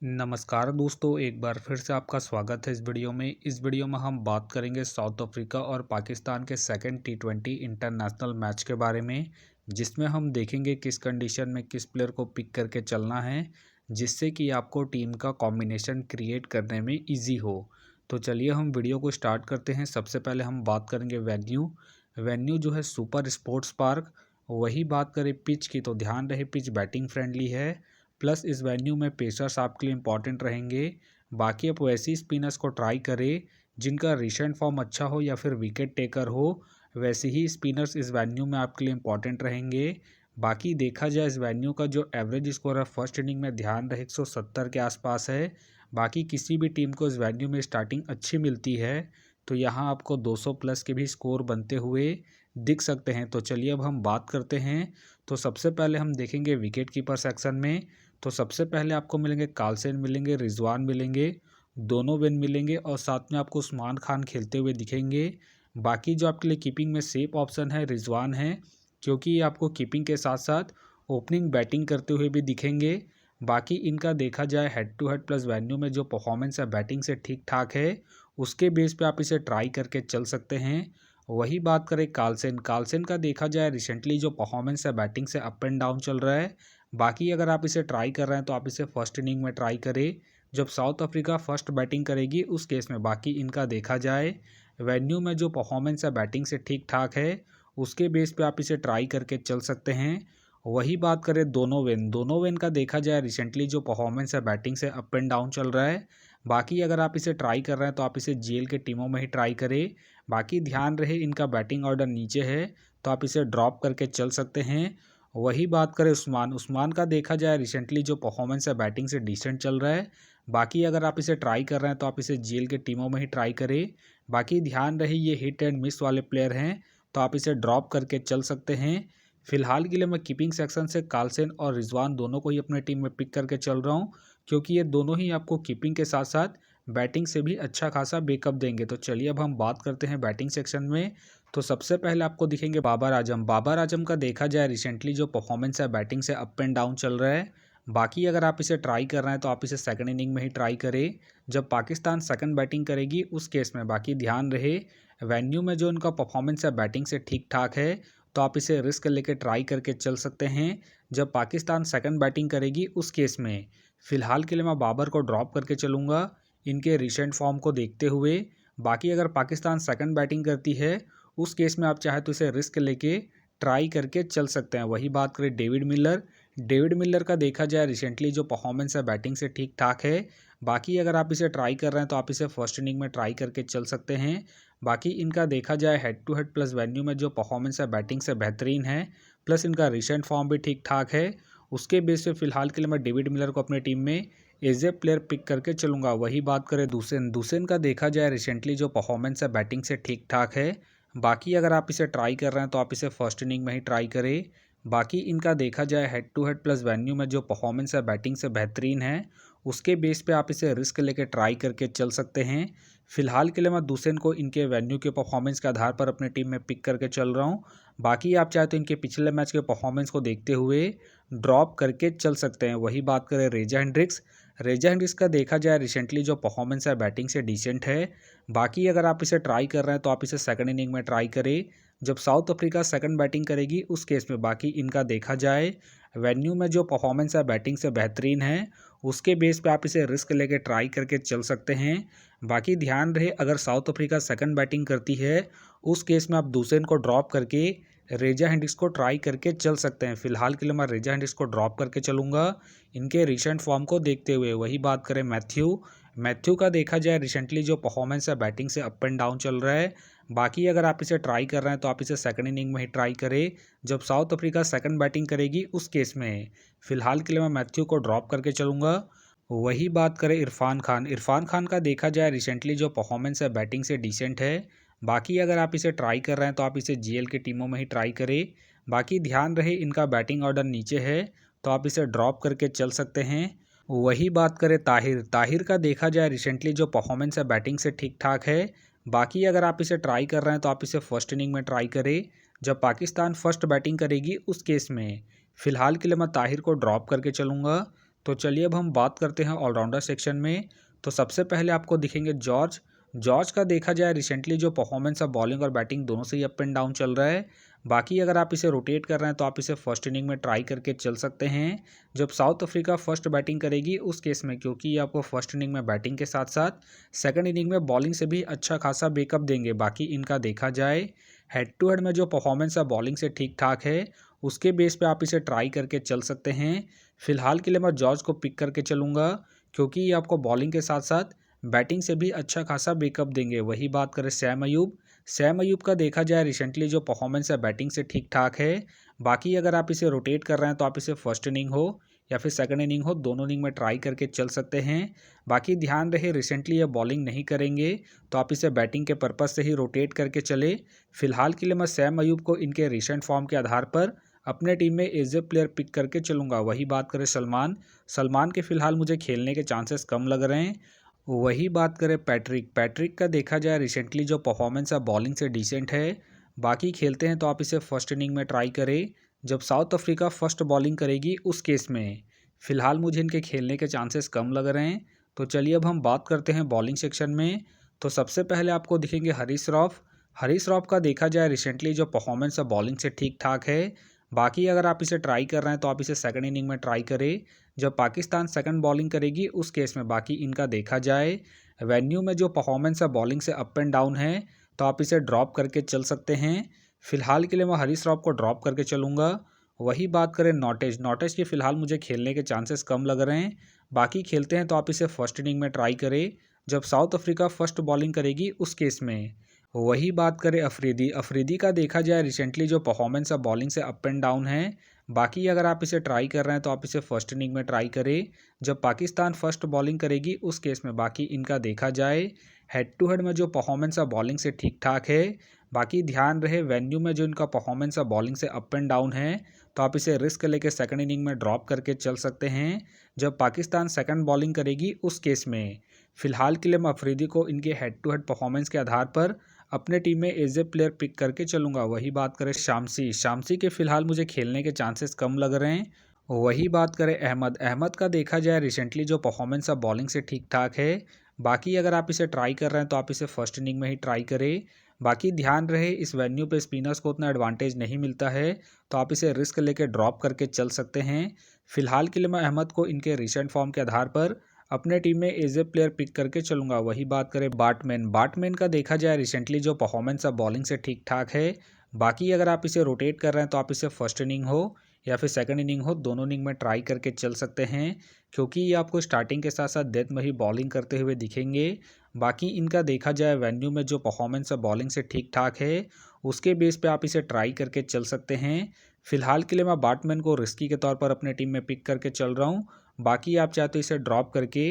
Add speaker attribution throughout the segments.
Speaker 1: नमस्कार दोस्तों, एक बार फिर से आपका स्वागत है इस वीडियो में। इस वीडियो में हम बात करेंगे साउथ अफ्रीका और पाकिस्तान के सेकंड टी20 इंटरनेशनल मैच के बारे में, जिसमें हम देखेंगे किस कंडीशन में किस प्लेयर को पिक करके चलना है, जिससे कि आपको टीम का कॉम्बिनेशन क्रिएट करने में इजी हो। तो चलिए हम वीडियो को स्टार्ट करते हैं। सबसे पहले हम बात करेंगे वेन्यू जो है सुपर स्पोर्ट्स पार्क। वही बात करें पिच की, तो ध्यान रहे पिच बैटिंग फ्रेंडली है, प्लस इस वेन्यू में पेसर्स आपके लिए इंपॉर्टेंट रहेंगे। बाकी आप वैसी स्पिनर्स को ट्राई करें जिनका रिसेंट फॉर्म अच्छा हो या फिर विकेट टेकर हो, वैसे ही स्पिनर्स इस वेन्यू में आपके लिए इंपॉर्टेंट रहेंगे। बाकी देखा जाए इस वेन्यू का जो एवरेज स्कोर है फर्स्ट इनिंग में ध्यान रहे 170 के आसपास है। बाकी किसी भी टीम को इस वेन्यू में स्टार्टिंग अच्छी मिलती है तो यहाँ आपको 200 प्लस के भी स्कोर बनते हुए दिख सकते हैं। तो चलिए अब हम बात करते हैं। तो सबसे पहले हम देखेंगे विकेट कीपर सेक्शन में। तो सबसे पहले आपको मिलेंगे कार्लसन मिलेंगे, रिजवान मिलेंगे, दोनों वेन मिलेंगे और साथ में आपको उस्मान खान खेलते हुए दिखेंगे। बाकी जो आपके लिए कीपिंग में सेफ ऑप्शन है रिजवान है, क्योंकि ये आपको कीपिंग के साथ साथ ओपनिंग बैटिंग करते हुए भी दिखेंगे। बाकी इनका देखा जाए head to head plus venue में जो परफॉर्मेंस है बैटिंग से ठीक ठाक है, उसके बेस पे आप इसे ट्राई करके चल सकते हैं। वही बात करें कार्लसन का देखा जाए रिसेंटली जो परफॉर्मेंस है बैटिंग से अप एंड डाउन चल रहा है। बाकी अगर आप इसे ट्राई कर रहे हैं तो आप इसे फर्स्ट इनिंग में ट्राई करें जब साउथ अफ्रीका फर्स्ट बैटिंग करेगी उस केस में। बाकी इनका देखा जाए वेन्यू में जो परफॉर्मेंस है बैटिंग से ठीक ठाक है, उसके बेस पे आप इसे ट्राई करके चल सकते हैं। वही बात करें दोनों वेन का देखा जाए रिसेंटली जो परफॉर्मेंस है बैटिंग से अप एंड डाउन चल रहा है। बाकी अगर आप इसे ट्राई कर रहे हैं तो आप इसे जीएल के टीमों में ही ट्राई करें। बाकी ध्यान रहे इनका बैटिंग ऑर्डर नीचे है तो आप इसे ड्रॉप करके चल सकते हैं। वही बात करें उस्मान का देखा जाए रिसेंटली जो परफॉर्मेंस है बैटिंग से डिसेंट चल रहा है। बाकी अगर आप इसे ट्राई कर रहे हैं तो आप इसे जीएल के टीमों में ही ट्राई करें। बाकी ध्यान रहे ये हिट एंड मिस वाले प्लेयर हैं तो आप इसे ड्रॉप करके चल सकते हैं। फिलहाल के लिए मैं कीपिंग सेक्शन से कार्लसन और रिजवान दोनों को ही अपने टीम में पिक करके चल रहा हूँ, क्योंकि ये दोनों ही आपको कीपिंग के साथ साथ बैटिंग से भी अच्छा खासा बैकअप देंगे। तो चलिए अब हम बात करते हैं बैटिंग सेक्शन में। तो सबसे पहले आपको दिखेंगे बाबर आजम का देखा जाए रिसेंटली जो परफॉर्मेंस है बैटिंग से अप एंड डाउन चल रहा है। बाकी अगर आप इसे ट्राई कर रहे हैं तो आप इसे सेकंड इनिंग में ही ट्राई करें जब पाकिस्तान सेकंड बैटिंग करेगी उस केस में। बाकी ध्यान रहे वेन्यू में जो इनका परफॉर्मेंस है बैटिंग से ठीक ठाक है तो आप इसे रिस्क लेके ट्राई करके चल सकते हैं जब पाकिस्तान सेकंड बैटिंग करेगी उस केस में। फिलहाल के लिए मैं बाबर को ड्रॉप करके चलूँगा इनके रिसेंट फॉर्म को देखते हुए। बाकी अगर पाकिस्तान सेकंड बैटिंग करती है उस केस में आप चाहे तो इसे रिस्क लेके ट्राई करके चल सकते हैं। वही बात करें डेविड मिलर का देखा जाए रिसेंटली जो परफॉर्मेंस है बैटिंग से ठीक ठाक है। बाकी अगर आप इसे ट्राई कर रहे हैं तो आप इसे फर्स्ट इनिंग में ट्राई करके चल सकते हैं। बाकी इनका देखा जाए head to head plus venue में जो परफॉर्मेंस है बैटिंग से बेहतरीन है, प्लस इनका रिसेंट फॉर्म भी ठीक ठाक है। उसके बेस पे फिलहाल के लिए मैं डेविड मिलर को अपनी टीम में एज ए प्लेयर पिक करके चलूँगा। वही बात करें दूसरेन का देखा जाए रिसेंटली जो परफॉर्मेंस है बैटिंग से ठीक ठाक है। बाकी अगर आप इसे ट्राई कर रहे हैं तो आप इसे फर्स्ट इनिंग में ही ट्राई करें। बाकी इनका देखा जाए head to head plus venue में जो परफॉर्मेंस है बैटिंग से बेहतरीन है, उसके बेस पे आप इसे रिस्क लेके ट्राई करके चल सकते हैं। फिलहाल के लिए मैं दूसरेन को इनके वेन्यू के परफॉर्मेंस के आधार पर अपनी टीम में पिक करके चल रहा हूँ। बाकी आप चाहे तो इनके पिछले मैच के परफॉर्मेंस को देखते हुए ड्रॉप करके चल सकते हैं। वही बात करें रेजा हेंड्रिक्स का देखा जाए रिसेंटली जो परफॉर्मेंस है बैटिंग से डिसेंट है। बाकी अगर आप इसे ट्राई कर रहे हैं तो आप इसे सेकंड इनिंग में ट्राई करें जब साउथ अफ्रीका सेकंड बैटिंग करेगी उस केस में। बाकी इनका देखा जाए वेन्यू में जो परफॉर्मेंस है बैटिंग से बेहतरीन है, उसके बेस पे आप इसे रिस्क लेके ट्राई करके चल सकते हैं। बाकी ध्यान रहे अगर साउथ अफ्रीका सेकंड बैटिंग करती है उस केस में आप दूसरे को ड्रॉप करके रेजा हेंड्रिक्स को ट्राई करके चल सकते हैं। फिलहाल के लिए मैं रेजा हेंड्रिक्स को ड्रॉप करके चलूँगा इनके रिसेंट फॉर्म को देखते हुए। वही बात करें मैथ्यू का देखा जाए रिसेंटली जो परफॉर्मेंस है बैटिंग से अप एंड डाउन चल रहा है। बाकी अगर आप इसे ट्राई कर रहे हैं तो आप इसे सेकंड इनिंग में ही ट्राई करें जब साउथ अफ्रीका सेकंड बैटिंग करेगी उस केस में। फिलहाल के लिए मैं मैथ्यू को ड्रॉप करके चलूँगा। वही बात करें इरफान खान का देखा जाए रिसेंटली जो परफॉर्मेंस है बैटिंग से डिसेंट है। बाकी अगर आप इसे ट्राई कर रहे हैं तो आप इसे जीएल की टीमों में ही ट्राई करें। बाकी ध्यान रहे इनका बैटिंग ऑर्डर नीचे है तो आप इसे ड्रॉप करके चल सकते हैं। वही बात करें ताहिर का देखा जाए रिसेंटली जो परफॉर्मेंस है बैटिंग से ठीक ठाक है। बाकी अगर आप इसे ट्राई कर रहे हैं तो आप इसे फर्स्ट इनिंग में ट्राई करें जब पाकिस्तान फर्स्ट बैटिंग करेगी उस केस में। फिलहाल के लिए मैं ताहिर को ड्रॉप करके चलूँगा। तो चलिए अब हम बात करते हैं ऑलराउंडर सेक्शन में। तो सबसे पहले आपको दिखेंगे जॉर्ज। जॉर्ज का देखा जाए रिसेंटली जो परफॉर्मेंस है बॉलिंग और बैटिंग दोनों से ही अप एंड डाउन चल रहा है। बाकी अगर आप इसे रोटेट कर रहे हैं तो आप इसे फर्स्ट इनिंग में ट्राई करके चल सकते हैं। जब साउथ अफ्रीका फर्स्ट बैटिंग करेगी उस केस में, क्योंकि ये आपको फर्स्ट इनिंग में बैटिंग के साथ साथ सेकंड इनिंग में बॉलिंग से भी अच्छा खासा बैकअप देंगे। बाकी इनका देखा जाए हेड टू हेड में जो परफॉर्मेंस है बॉलिंग से ठीक ठाक है, उसके बेस पे आप इसे ट्राई करके चल सकते हैं। फिलहाल के लिए मैं जॉर्ज को पिक करके चलूँगा, क्योंकि ये आपको बॉलिंग के साथ साथ बैटिंग से भी अच्छा खासा बैकअप देंगे। वही बात करें सैम अयूब। सैम अयूब का देखा जाए रिसेंटली जो परफॉर्मेंस है बैटिंग से ठीक ठाक है। बाकी अगर आप इसे रोटेट कर रहे हैं तो आप इसे फर्स्ट इनिंग हो या फिर सेकंड इनिंग हो, दोनों इनिंग में ट्राई करके चल सकते हैं। बाकी ध्यान रहे रिसेंटली ये बॉलिंग नहीं करेंगे, तो आप इसे बैटिंग के पर्पज़ से ही रोटेट करके चले। फिलहाल के लिए मैं सैम अयूब को इनके रिसेंट फॉर्म के आधार पर अपने टीम में एज ए प्लेयर पिक करके चलूँगा। वही बात करें सलमान। सलमान के फ़िलहाल मुझे खेलने के चांसेस कम लग रहे हैं। वही बात करें पैट्रिक। पैट्रिक का देखा जाए रिसेंटली जो परफॉर्मेंस है बॉलिंग से डिसेंट है। बाकी खेलते हैं तो आप इसे फर्स्ट इनिंग में ट्राई करें, जब साउथ अफ्रीका फर्स्ट बॉलिंग करेगी उस केस में। फ़िलहाल मुझे इनके खेलने के चांसेस कम लग रहे हैं। तो चलिए अब हम बात करते हैं बॉलिंग सेक्शन में। तो सबसे पहले आपको दिखेंगे हरीश रॉफ। हरीश रॉफ का देखा जाए रिसेंटली जो परफॉर्मेंस है बॉलिंग से ठीक ठाक है। बाकी अगर आप इसे ट्राई कर रहे हैं तो आप इसे सेकंड इनिंग में ट्राई करें, जब पाकिस्तान सेकंड बॉलिंग करेगी उस केस में। बाकी इनका देखा जाए वेन्यू में जो परफॉर्मेंस है बॉलिंग से अप एंड डाउन है, तो आप इसे ड्रॉप करके चल सकते हैं। फिलहाल के लिए मैं हरीश रॉफ को ड्रॉप करके चलूँगा। वही बात करें नॉटेज। नॉटेज के फ़िलहाल मुझे खेलने के चांसेस कम लग रहे हैं। बाकी खेलते हैं तो आप इसे फर्स्ट इनिंग में ट्राई करें, जब साउथ अफ्रीका फर्स्ट बॉलिंग करेगी उस केस में। वही बात करें अफरीदी। अफरीदी का देखा जाए रिसेंटली जो परफॉर्मेंस है बॉलिंग से अप एंड डाउन है। बाकी अगर आप इसे ट्राई कर रहे हैं तो आप इसे फर्स्ट इनिंग में ट्राई करें, जब पाकिस्तान फर्स्ट बॉलिंग करेगी उस केस में। बाकी इनका देखा जाए हेड टू हेड में जो परफॉर्मेंस है बॉलिंग से ठीक ठाक है। बाकी ध्यान रहे वेन्यू में जो इनका परफॉर्मेंस है बॉलिंग से अप एंड डाउन है, तो आप इसे रिस्क लेके सेकंड इनिंग में ड्रॉप करके चल सकते हैं, जब पाकिस्तान सेकंड बॉलिंग करेगी उस केस में। फिलहाल के लिए मैं अफरीदी को इनके हेड टू हेड परफॉर्मेंस के आधार पर अपने टीम में एज ए प्लेयर पिक करके चलूँगा। वही बात करें शामसी। शामसी के फ़िलहाल मुझे खेलने के चांसेस कम लग रहे हैं। वही बात करें अहमद। अहमद का देखा जाए रिसेंटली जो परफॉर्मेंस है बॉलिंग से ठीक ठाक है। बाकी अगर आप इसे ट्राई कर रहे हैं तो आप इसे फर्स्ट इनिंग में ही ट्राई करें। बाकी ध्यान रहे इस वेन्यू पे स्पिनर्स को उतना एडवांटेज नहीं मिलता है, तो आप इसे रिस्क लेके ड्रॉप करके चल सकते हैं। फिलहाल के लिए मैं अहमद को इनके रिसेंट फॉर्म के आधार पर अपने टीम में एज ए प्लेयर पिक करके चलूँगा। वही बात करें बाटमैन। बाटमैन का देखा जाए रिसेंटली जो परफॉर्मेंस है बॉलिंग से ठीक ठाक है। बाकी अगर आप इसे रोटेट कर रहे हैं तो आप इसे फर्स्ट इनिंग हो या फिर सेकंड इनिंग हो, दोनों इनिंग में ट्राई करके चल सकते हैं, क्योंकि ये आपको स्टार्टिंग के साथ साथ डेथ में ही बॉलिंग करते हुए दिखेंगे। बाकी इनका देखा जाए वेन्यू में जो परफॉर्मेंस है बॉलिंग से ठीक ठाक है, उसके बेस पे आप इसे ट्राई करके चल सकते हैं। फिलहाल के लिए मैं बाटमैन को रिस्की के तौर पर अपने टीम में पिक करके चल रहा हूँ। बाकी आप चाहे तो इसे ड्रॉप करके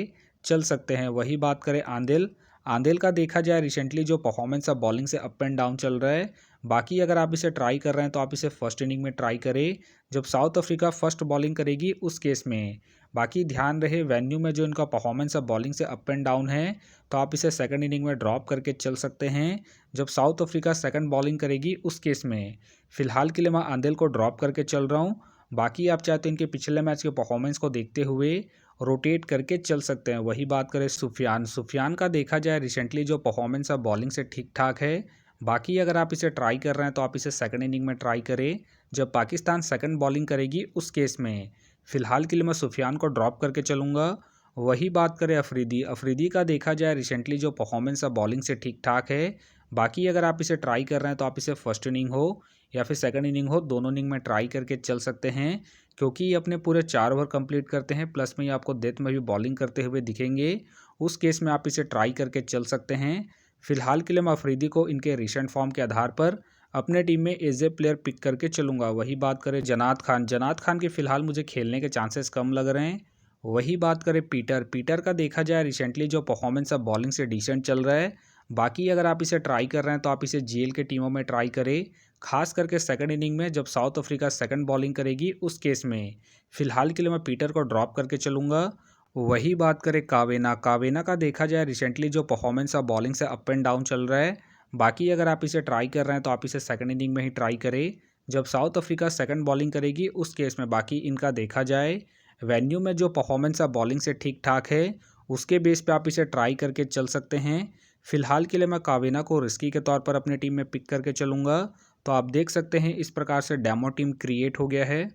Speaker 1: चल सकते हैं। वही बात करें आंदेल। आंदेल का देखा जाए रिसेंटली जो परफॉर्मेंस है बॉलिंग से अप एंड डाउन चल रहा है। बाकी अगर आप इसे ट्राई कर रहे हैं तो आप इसे फर्स्ट इनिंग में ट्राई करें, जब साउथ अफ्रीका फर्स्ट बॉलिंग करेगी उस केस में। बाकी ध्यान रहे वेन्यू में जो इनका परफॉर्मेंस है बॉलिंग से अप एंड डाउन है, तो आप इसे सेकंड इनिंग में ड्रॉप करके चल सकते हैं, जब साउथ अफ्रीका सेकंड बॉलिंग करेगी उस केस में। फिलहाल के लिए मैं आंदेल को ड्रॉप करके चल रहा हूँ। बाकी आप चाहे तो इनके पिछले मैच के परफॉर्मेंस को देखते हुए रोटेट करके चल सकते हैं। वही बात करें सुफियान। सुफियान का देखा जाए रिसेंटली जो परफॉर्मेंस है बॉलिंग से ठीक ठाक है। बाकी अगर आप इसे ट्राई कर रहे हैं तो आप इसे सेकंड इनिंग में ट्राई करें, जब पाकिस्तान सेकंड बॉलिंग करेगी उस केस में। फिलहाल के लिए मैं सुफियान को ड्रॉप करके चलूँगा। वही बात करें अफरीदी। अफरीदी का देखा जाए रिसेंटली जो परफॉर्मेंस है बॉलिंग से ठीक ठाक है। बाकी अगर आप इसे ट्राई कर रहे हैं तो आप इसे फर्स्ट इनिंग हो या फिर सेकंड इनिंग हो, दोनों इनिंग में ट्राई करके चल सकते हैं, क्योंकि ये अपने पूरे 4 ओवर कंप्लीट करते हैं, प्लस में ये आपको डेथ में भी बॉलिंग करते हुए दिखेंगे। उस केस में आप इसे ट्राई करके चल सकते हैं। फिलहाल के लिए मैं अफरीदी को इनके रिसेंट फॉर्म के आधार पर अपने टीम में एज ए प्लेयर पिक करके चलूँगा। वही बात करें जनात खान। जनात खान के फ़िलहाल मुझे खेलने के चांसेस कम लग रहे हैं। वही बात करें पीटर। पीटर का देखा जाए रिसेंटली जो परफॉर्मेंस है बॉलिंग से डिसेंट चल रहा है। बाकी अगर आप इसे ट्राई कर रहे हैं तो आप इसे जीएल के टीमों में ट्राई करें, खास करके सेकंड इनिंग में, जब साउथ अफ्रीका सेकंड बॉलिंग करेगी उस केस में। फिलहाल के लिए मैं पीटर को ड्रॉप करके चलूँगा। वही बात करें कावेना। कावेना का देखा जाए रिसेंटली जो परफॉर्मेंस है बॉलिंग से अप एंड डाउन चल रहा है। बाकी अगर आप इसे ट्राई कर रहे हैं तो आप इसे सेकंड इनिंग में ही ट्राई करें, जब साउथ अफ्रीका सेकंड बॉलिंग करेगी उस केस में। बाकी इनका देखा जाए वेन्यू में जो परफॉर्मेंस है बॉलिंग से ठीक ठाक है, उसके बेस पे आप इसे ट्राई करके चल सकते हैं। फिलहाल के लिए मैं कावेना को रिस्की के तौर पर अपनी टीम में पिक करके चलूँगा। तो आप देख सकते हैं इस प्रकार से डेमो टीम क्रिएट हो गया है।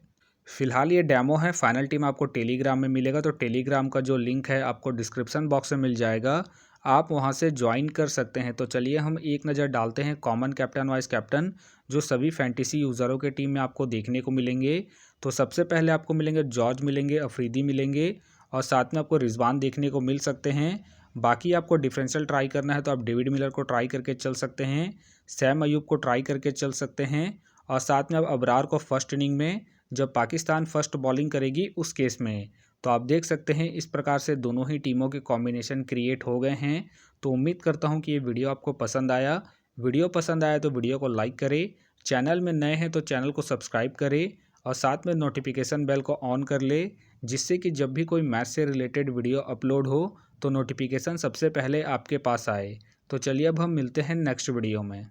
Speaker 1: फिलहाल ये डेमो है, फाइनल टीम आपको टेलीग्राम में मिलेगा। तो टेलीग्राम का जो लिंक है आपको डिस्क्रिप्शन बॉक्स में मिल जाएगा, आप वहां से ज्वाइन कर सकते हैं। तो चलिए हम एक नज़र डालते हैं कॉमन कैप्टन वाइस कैप्टन जो सभी फैंटेसी यूज़रों के टीम में आपको देखने को मिलेंगे। तो सबसे पहले आपको मिलेंगे जॉर्ज, मिलेंगे अफरीदी, मिलेंगे और साथ में आपको रिजवान देखने को मिल सकते हैं। बाकी आपको डिफरेंशियल ट्राई करना है तो आप डेविड मिलर को ट्राई करके चल सकते हैं, सैम अयूब को ट्राई करके चल सकते हैं और साथ में आप अबरार को फर्स्ट इनिंग में जब पाकिस्तान फर्स्ट बॉलिंग करेगी उस केस में। तो आप देख सकते हैं इस प्रकार से दोनों ही टीमों के कॉम्बिनेशन क्रिएट हो गए हैं। तो उम्मीद करता हूं कि ये वीडियो आपको पसंद आया। वीडियो पसंद आया तो वीडियो को लाइक करें, चैनल में नए हैं तो चैनल को सब्सक्राइब करें और साथ में नोटिफिकेशन बेल को ऑन कर ले, जिससे कि जब भी कोई मैच से रिलेटेड वीडियो अपलोड हो तो नोटिफिकेशन सबसे पहले आपके पास आए। तो चलिए अब हम मिलते हैं नेक्स्ट वीडियो में।